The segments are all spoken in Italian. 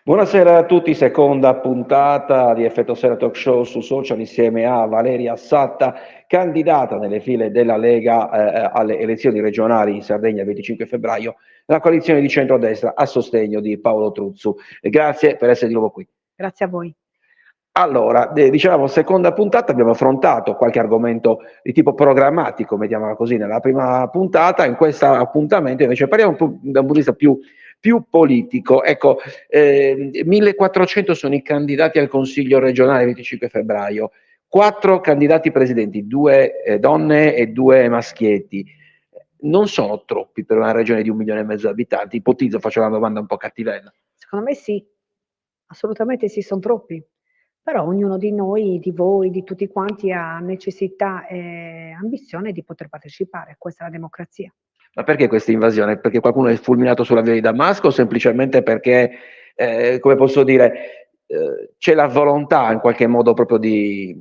Buonasera a tutti, seconda puntata di Effetto Sera Talk Show su social insieme a Valeria Satta, candidata nelle file della Lega alle elezioni regionali in Sardegna il 25 febbraio, la coalizione di centrodestra a sostegno di Paolo Truzzu. Grazie per essere di nuovo qui. Grazie a voi. Allora, dicevamo, seconda puntata, abbiamo affrontato qualche argomento di tipo programmatico, mettiamola così, nella prima puntata. In questo appuntamento invece parliamo da un punto di vista più politico. Ecco, 1400 sono i candidati al Consiglio regionale il 25 febbraio, 4 candidati presidenti, 2 donne e 2 maschietti. Non sono troppi per una regione di 1,5 milioni di abitanti? Ipotizzo, faccio una domanda un po' cattivella. Secondo me sì, assolutamente sì, son troppi. Però ognuno di noi, di voi, di tutti quanti ha necessità e ambizione di poter partecipare. Questa è la democrazia. Ma perché questa invasione? Perché qualcuno è fulminato sulla via di Damasco o semplicemente perché, come posso dire, c'è la volontà in qualche modo proprio di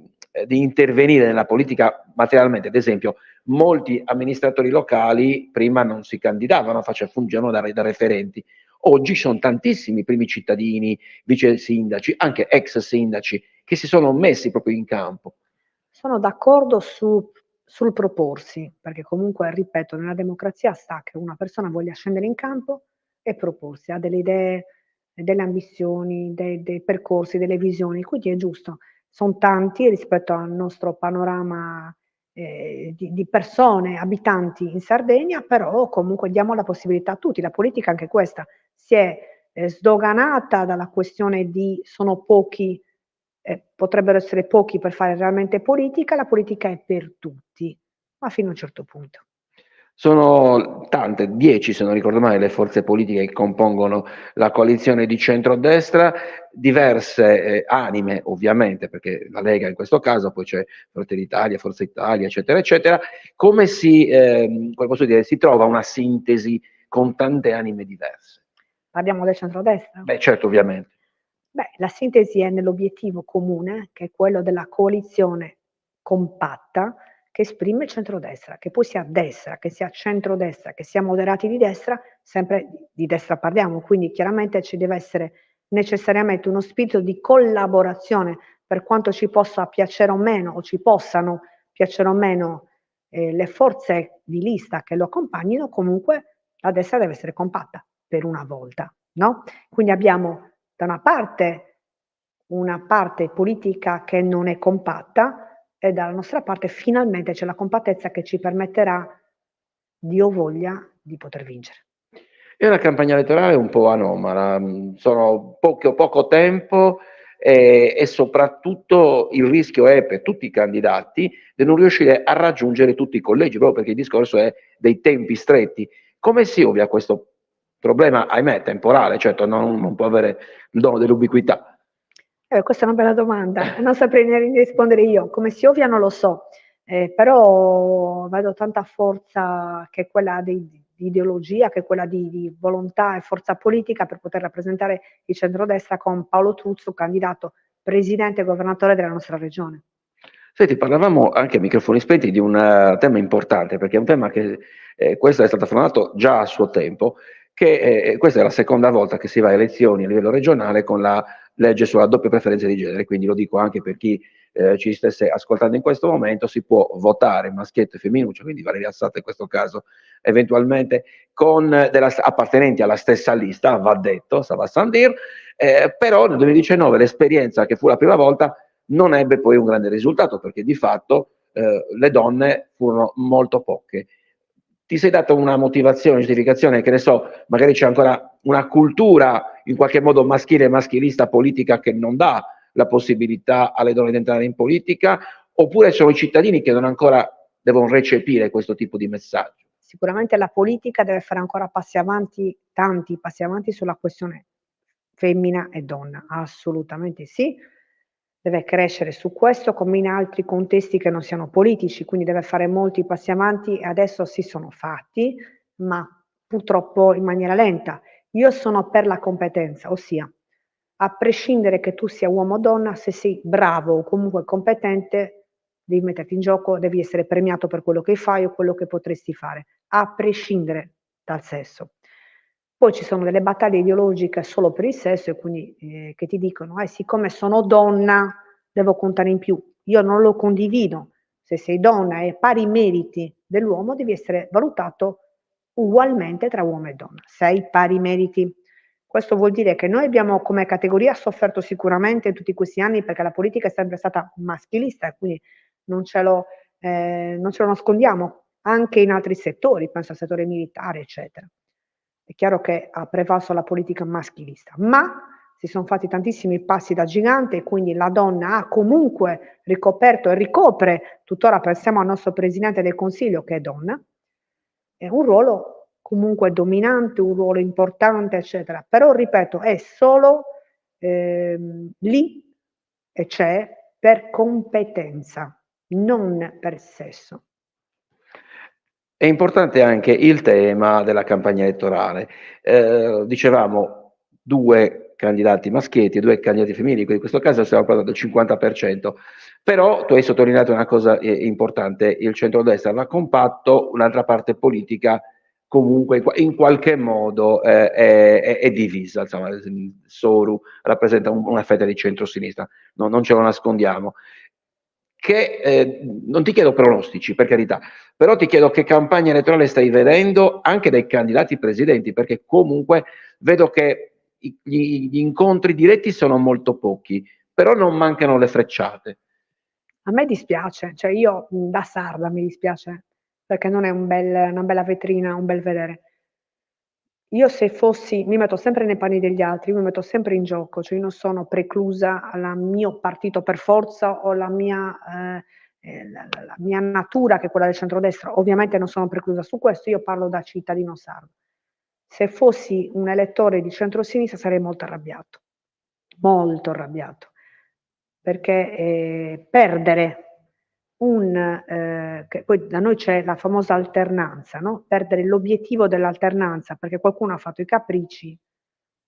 intervenire nella politica materialmente? Ad esempio, molti amministratori locali prima non si candidavano, fungevano da referenti. Oggi sono tantissimi primi cittadini, vice sindaci, anche ex sindaci, che si sono messi proprio in campo. Sono d'accordo sul proporsi, perché comunque, ripeto, nella democrazia sta che una persona voglia scendere in campo e proporsi, ha delle idee, delle ambizioni, dei percorsi, delle visioni, quindi è giusto. Son tanti rispetto al nostro panorama, di persone, abitanti in Sardegna, però comunque diamo la possibilità a tutti. La politica anche questa si è, sdoganata dalla questione di sono pochi, potrebbero essere pochi per fare realmente politica, la politica è per tutti, ma fino a un certo punto. Sono tante, 10 se non ricordo male, le forze politiche che compongono la coalizione di centrodestra, diverse anime ovviamente, perché la Lega in questo caso, poi c'è Fratelli d'Italia, Forza Italia, eccetera, eccetera. Come posso dire, si trova una sintesi con tante anime diverse? Parliamo del centrodestra? Beh, certo, ovviamente. Beh, la sintesi è nell'obiettivo comune, che è quello della coalizione compatta che esprime il centrodestra, che poi sia destra, che sia centrodestra, che sia moderati di destra, sempre di destra parliamo, quindi chiaramente ci deve essere necessariamente uno spirito di collaborazione, per quanto ci possa piacere o meno, o ci possano piacere o meno le forze di lista che lo accompagnino, comunque la destra deve essere compatta per una volta, no? Quindi abbiamo da una parte politica che non è compatta e dalla nostra parte finalmente c'è la compattezza che ci permetterà, Dio voglia, di poter vincere. È una campagna elettorale un po' anomala, sono poco tempo e soprattutto il rischio è per tutti i candidati di non riuscire a raggiungere tutti i collegi, proprio perché il discorso è dei tempi stretti. Come si ovvia questo problema, ahimè, temporale, certo non può avere il dono dell'ubiquità. Questa è una bella domanda, non saprei ne rispondere io. Come si ovvia non lo so, però vedo tanta forza che è quella di ideologia, che è quella di volontà e forza politica per poter rappresentare il centrodestra con Paolo Truzzu, candidato presidente e governatore della nostra regione. Senti, parlavamo anche a microfoni spenti di un tema importante, perché è un tema che questo è stato affrontato già a suo tempo, che questa è la seconda volta che si va a elezioni a livello regionale con la legge sulla doppia preferenza di genere, quindi lo dico anche per chi ci stesse ascoltando in questo momento, si può votare maschietto e femminuccio, quindi Valeria Satta in questo caso, eventualmente appartenenti alla stessa lista, va detto, ça va sans dire, però nel 2019 l'esperienza che fu la prima volta non ebbe poi un grande risultato perché di fatto le donne furono molto poche. Ti sei dato una motivazione, una giustificazione, che ne so, magari c'è ancora una cultura in qualche modo maschile e maschilista politica che non dà la possibilità alle donne di entrare in politica, oppure sono i cittadini che non ancora devono recepire questo tipo di messaggio? Sicuramente la politica deve fare ancora passi avanti, tanti passi avanti sulla questione femmina e donna, assolutamente sì. Deve crescere su questo come in altri contesti che non siano politici, quindi deve fare molti passi avanti e adesso si sono fatti, ma purtroppo in maniera lenta. Io sono per la competenza, ossia a prescindere che tu sia uomo o donna, se sei bravo o comunque competente, devi metterti in gioco, devi essere premiato per quello che fai o quello che potresti fare, a prescindere dal sesso. Poi ci sono delle battaglie ideologiche solo per il sesso e quindi che ti dicono, siccome sono donna devo contare in più. Io non lo condivido. Se sei donna e pari meriti dell'uomo devi essere valutato ugualmente tra uomo e donna. Sei pari meriti. Questo vuol dire che noi abbiamo come categoria sofferto sicuramente tutti questi anni perché la politica è sempre stata maschilista e quindi non ce lo, non ce lo nascondiamo, anche in altri settori, penso al settore militare, eccetera. È chiaro che ha prevalso la politica maschilista, ma si sono fatti tantissimi passi da gigante e quindi la donna ha comunque ricoperto e ricopre, tuttora pensiamo al nostro Presidente del Consiglio che è donna, è un ruolo comunque dominante, un ruolo importante, eccetera. Però ripeto, è solo lì e c'è per competenza, non per sesso. È importante anche il tema della campagna elettorale. Dicevamo 2 candidati maschietti e 2 candidati femminili, quindi in questo caso stiamo parlando del 50%. Però tu hai sottolineato una cosa importante, il centrodestra va compatto, un'altra parte politica comunque in qualche modo è divisa. Insomma, Soru rappresenta una fetta di centrosinistra, non ce lo nascondiamo. Non ti chiedo pronostici, per carità, però ti chiedo che campagna elettorale stai vedendo anche dai candidati presidenti, perché comunque vedo che gli incontri diretti sono molto pochi, però non mancano le frecciate. A me dispiace, cioè io da sarda mi dispiace, perché non è una bella vetrina, un bel vedere. Io se fossi mi metto sempre nei panni degli altri, io mi metto sempre in gioco, cioè io non sono preclusa al mio partito per forza o la mia natura che è quella del centrodestra, ovviamente non sono preclusa su questo, io parlo da cittadino sardo. Se fossi un elettore di centrosinistra sarei molto arrabbiato, perché perdere che poi da noi c'è la famosa alternanza, no? Perdere l'obiettivo dell'alternanza perché qualcuno ha fatto i capricci,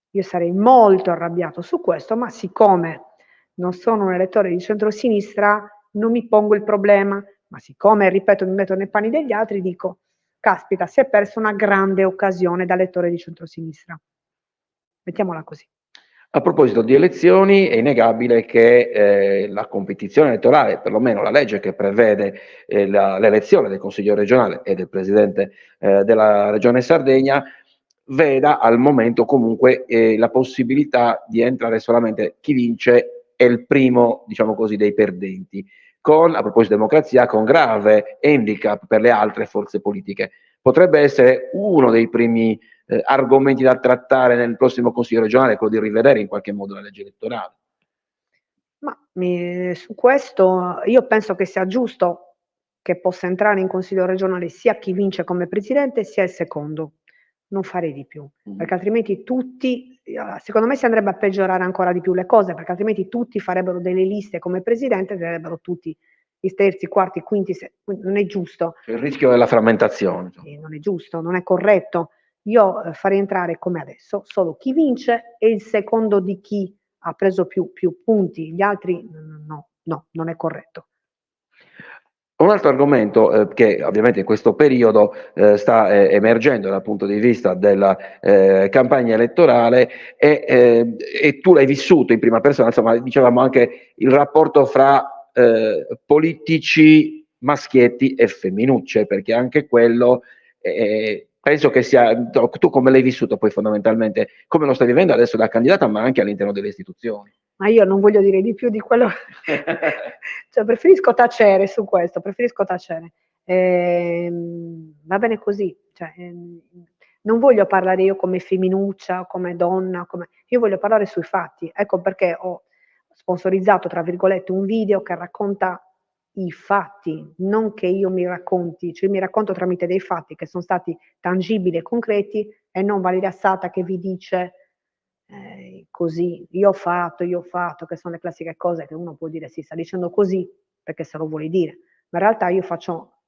io sarei molto arrabbiato su questo, ma siccome non sono un elettore di centrosinistra non mi pongo il problema, ma siccome, ripeto, mi metto nei panni degli altri, dico, caspita, si è persa una grande occasione da elettore di centrosinistra. Mettiamola così. A proposito di elezioni, è innegabile che la competizione elettorale, perlomeno la legge che prevede l'elezione del Consiglio regionale e del Presidente della Regione Sardegna, veda al momento comunque la possibilità di entrare solamente chi vince è il primo, diciamo così, dei perdenti, a proposito di democrazia, con grave handicap per le altre forze politiche. Potrebbe essere uno dei primi argomenti da trattare nel prossimo Consiglio regionale, quello di rivedere in qualche modo la legge elettorale. Ma su questo io penso che sia giusto che possa entrare in consiglio regionale sia chi vince come presidente sia il secondo, non farei di più, perché altrimenti tutti, secondo me si andrebbe a peggiorare ancora di più le cose, perché altrimenti tutti farebbero delle liste come presidente e sarebbero tutti i terzi, quarti, quinti, non è giusto. C'è il rischio della frammentazione. Non è giusto, non è corretto. Io farei entrare come adesso solo chi vince e il secondo di chi ha preso più punti, gli altri no, non è corretto. Un altro argomento che ovviamente in questo periodo sta emergendo dal punto di vista della campagna elettorale e tu l'hai vissuto in prima persona, insomma dicevamo anche il rapporto fra politici maschietti e femminucce, perché anche quello penso che sia, tu come l'hai vissuto poi fondamentalmente, come lo stai vivendo adesso da candidata ma anche all'interno delle istituzioni? Ma io non voglio dire di più di quello cioè preferisco tacere su questo, preferisco tacere. Va bene così, cioè, non voglio parlare io come femminuccia, come donna, io voglio parlare sui fatti. Ecco perché ho sponsorizzato, tra virgolette, un video che racconta i fatti, non che io mi racconti, cioè mi racconto tramite dei fatti che sono stati tangibili e concreti e non Valeria Sata che vi dice così, io ho fatto, che sono le classiche cose che uno può dire sì, sta dicendo così perché se lo vuole dire, ma in realtà io faccio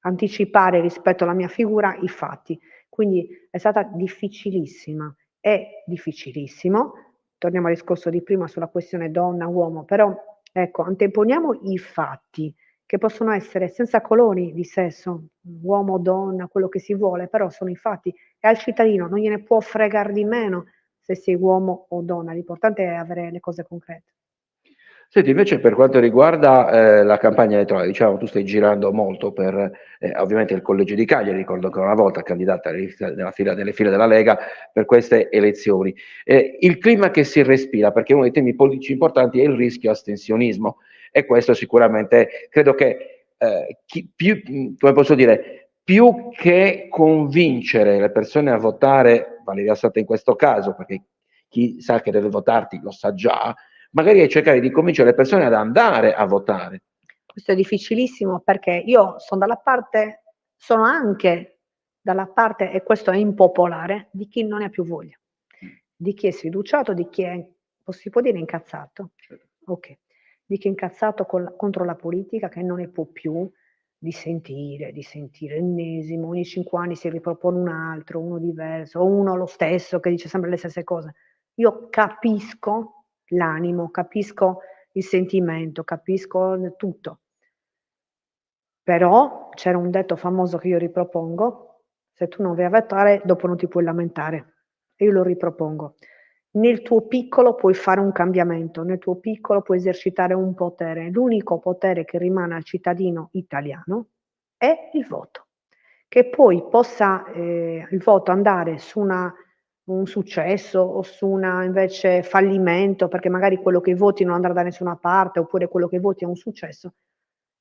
anticipare rispetto alla mia figura i fatti. Quindi è stata difficilissima, è difficilissimo. Torniamo al discorso di prima sulla questione donna-uomo, però ecco, anteponiamo i fatti che possono essere senza colori di sesso, uomo, donna, quello che si vuole, però sono i fatti e al cittadino non gliene può fregar di meno se sei uomo o donna, l'importante è avere le cose concrete. Senti, invece per quanto riguarda la campagna elettorale, diciamo tu stai girando molto per ovviamente il collegio di Cagliari, ricordo che una volta candidata nelle file della Lega per queste elezioni. Il clima che si respira, perché uno dei temi politici importanti è il rischio astensionismo e questo sicuramente credo che come posso dire, più che convincere le persone a votare, Valeria Sata in questo caso, perché chi sa che deve votarti lo sa già, magari è cercare di convincere le persone ad andare a votare. Questo è difficilissimo perché io sono anche dalla parte, e questo è impopolare, di chi non ne ha più voglia, di chi è sfiduciato, di chi è, si può dire incazzato? Ok, di chi è incazzato contro la politica, che non ne può più di sentire ennesimo, ogni 5 anni si ripropone un altro, uno diverso, o uno lo stesso che dice sempre le stesse cose. Io capisco l'animo, capisco il sentimento, capisco tutto. Però c'era un detto famoso che io ripropongo: se tu non vai a votare, dopo non ti puoi lamentare. E io lo ripropongo. Nel tuo piccolo puoi fare un cambiamento, nel tuo piccolo puoi esercitare un potere. L'unico potere che rimane al cittadino italiano è il voto. Che poi possa il voto andare su un successo o su una invece fallimento, perché magari quello che voti non andrà da nessuna parte, oppure quello che voti è un successo,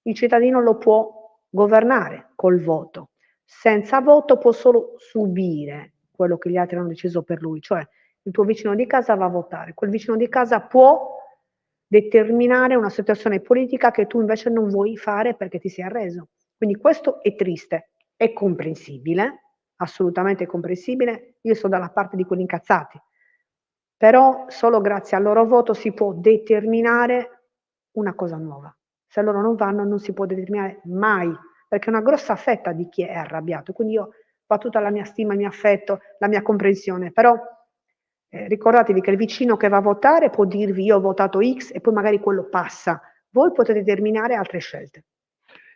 il cittadino lo può governare col voto. Senza voto può solo subire quello che gli altri hanno deciso per lui, cioè il tuo vicino di casa va a votare, quel vicino di casa può determinare una situazione politica che tu invece non vuoi fare perché ti sei arreso. Quindi questo è triste, è comprensibile, assolutamente comprensibile, io sono dalla parte di quelli incazzati, però solo grazie al loro voto si può determinare una cosa nuova. Se loro non vanno non si può determinare mai, perché è una grossa fetta di chi è arrabbiato. Quindi io ho tutta la mia stima, il mio affetto, la mia comprensione, però ricordatevi che il vicino che va a votare può dirvi io ho votato X e poi magari quello passa. Voi potete determinare altre scelte.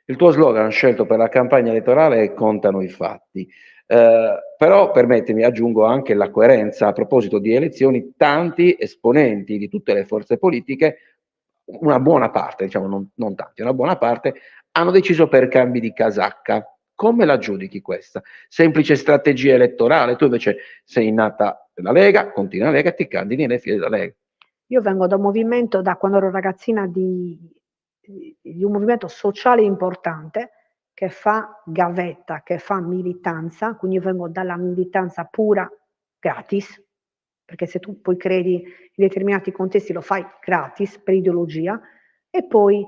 Il tuo slogan scelto per la campagna elettorale è "Contano i fatti". Però permettimi, aggiungo anche la coerenza. A proposito di elezioni, tanti esponenti di tutte le forze politiche, una buona parte, diciamo non tanti, una buona parte, hanno deciso per cambi di casacca. Come la giudichi questa? Semplice strategia elettorale? Tu invece sei nata nella Lega, continui nella Lega e ti candidi nelle file della Lega. Io vengo da un movimento, da quando ero ragazzina, di un movimento sociale importante che fa gavetta, che fa militanza, quindi io vengo dalla militanza pura gratis, perché se tu poi credi in determinati contesti lo fai gratis per ideologia, e poi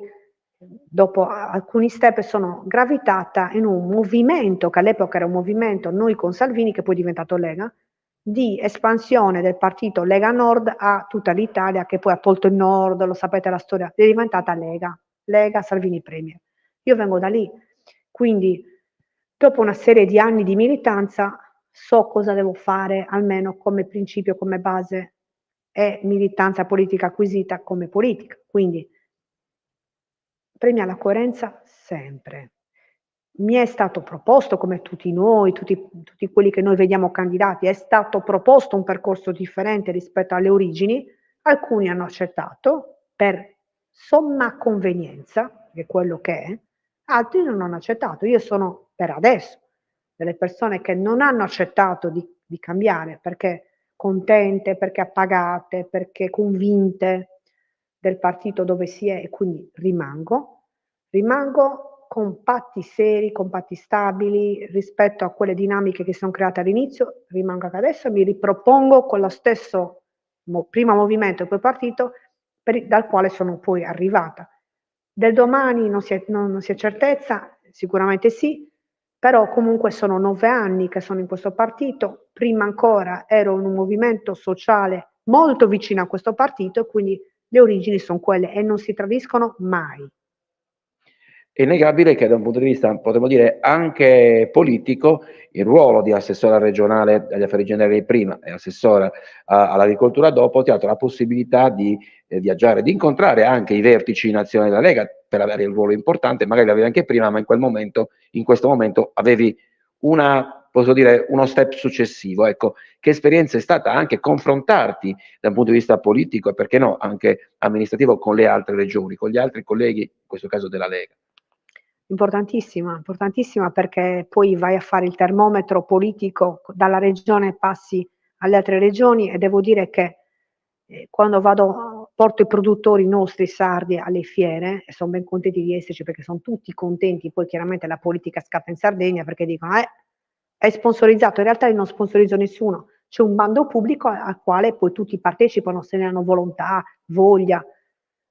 dopo alcuni step sono gravitata in un movimento che all'epoca era un movimento Noi con Salvini, che poi è diventato Lega, di espansione del partito Lega Nord a tutta l'Italia, che poi ha tolto il Nord, lo sapete la storia, è diventata Lega, Lega Salvini Premier. Io vengo da lì, quindi dopo una serie di anni di militanza so cosa devo fare, almeno come principio, come base, è militanza politica acquisita come politica, quindi premia la coerenza sempre. Mi è stato proposto, come tutti noi, tutti quelli che noi vediamo candidati, è stato proposto un percorso differente rispetto alle origini, alcuni hanno accettato per somma convenienza, che è quello che è, altri non hanno accettato. Io sono per adesso delle persone che non hanno accettato di cambiare perché contente, perché appagate, perché convinte del partito dove si è, e quindi rimango con patti seri, con patti stabili rispetto a quelle dinamiche che sono create all'inizio, rimango anche adesso e mi ripropongo con lo stesso prima movimento e poi partito dal quale sono poi arrivata. Del domani non si ha certezza, sicuramente sì, però comunque sono 9 anni che sono in questo partito, prima ancora ero in un movimento sociale molto vicino a questo partito e quindi le origini sono quelle e non si tradiscono mai. È innegabile che da un punto di vista, potremmo dire, anche politico, il ruolo di assessore regionale agli affari generali prima e assessore all'agricoltura dopo ti ha dato la possibilità di viaggiare, di incontrare anche i vertici nazionali della Lega per avere il ruolo importante, magari l'avevi anche prima, ma in questo momento avevi posso dire, uno step successivo. Ecco, che esperienza è stata anche confrontarti da un punto di vista politico e perché no, anche amministrativo con le altre regioni, con gli altri colleghi, in questo caso della Lega? Importantissima, importantissima perché poi vai a fare il termometro politico, dalla regione passi alle altre regioni e devo dire che, quando vado porto i produttori nostri sardi alle fiere e son ben contenti di esserci perché son tutti contenti, poi chiaramente la politica scappa in Sardegna perché dicono: è sponsorizzato." In realtà io non sponsorizzo nessuno, c'è un bando pubblico al quale poi tutti partecipano se ne hanno volontà, voglia,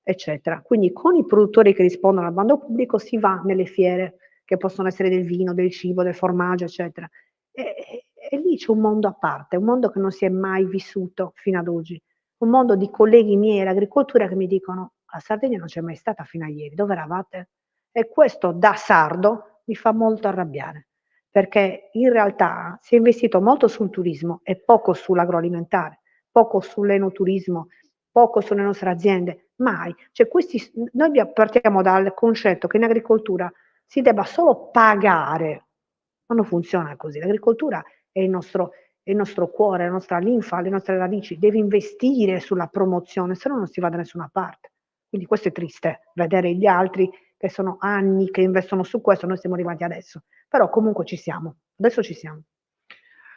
eccetera. Quindi con i produttori che rispondono al bando pubblico si va nelle fiere, che possono essere del vino, del cibo, del formaggio, eccetera. E lì c'è un mondo a parte, un mondo che non si è mai vissuto fino ad oggi. Un mondo di colleghi miei all'agricoltura che mi dicono: "La Sardegna non c'è mai stata fino a ieri, dove eravate?" E questo da sardo mi fa molto arrabbiare, perché in realtà si è investito molto sul turismo e poco sull'agroalimentare, poco sull'enoturismo, poco sulle nostre aziende, mai. Cioè noi partiamo dal concetto che in agricoltura si debba solo pagare, ma non funziona così. L'agricoltura è il nostro cuore, la nostra linfa, le nostre radici. Devi investire sulla promozione, se no non si va da nessuna parte. Quindi questo è triste, vedere gli altri che sono anni che investono su questo, noi siamo arrivati adesso. Però comunque ci siamo, adesso ci siamo.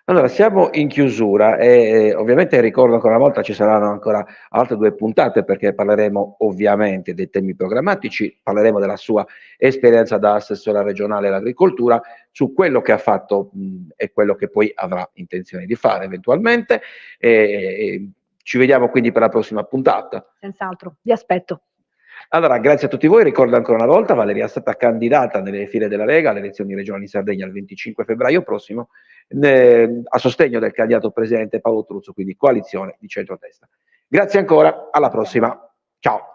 Allora, siamo in chiusura e ovviamente ricordo ancora una volta ci saranno ancora altre 2 puntate perché parleremo ovviamente dei temi programmatici, parleremo della sua esperienza da assessore regionale all'agricoltura, su quello che ha fatto, e quello che poi avrà intenzione di fare eventualmente, e ci vediamo quindi per la prossima puntata. Senz'altro, vi aspetto. Allora, grazie a tutti voi, ricordo ancora una volta, Valeria è stata candidata nelle file della Lega alle elezioni regionali in Sardegna il 25 febbraio prossimo, a sostegno del candidato presidente Paolo Truzzo, quindi coalizione di centrodestra. Grazie ancora, alla prossima. Ciao.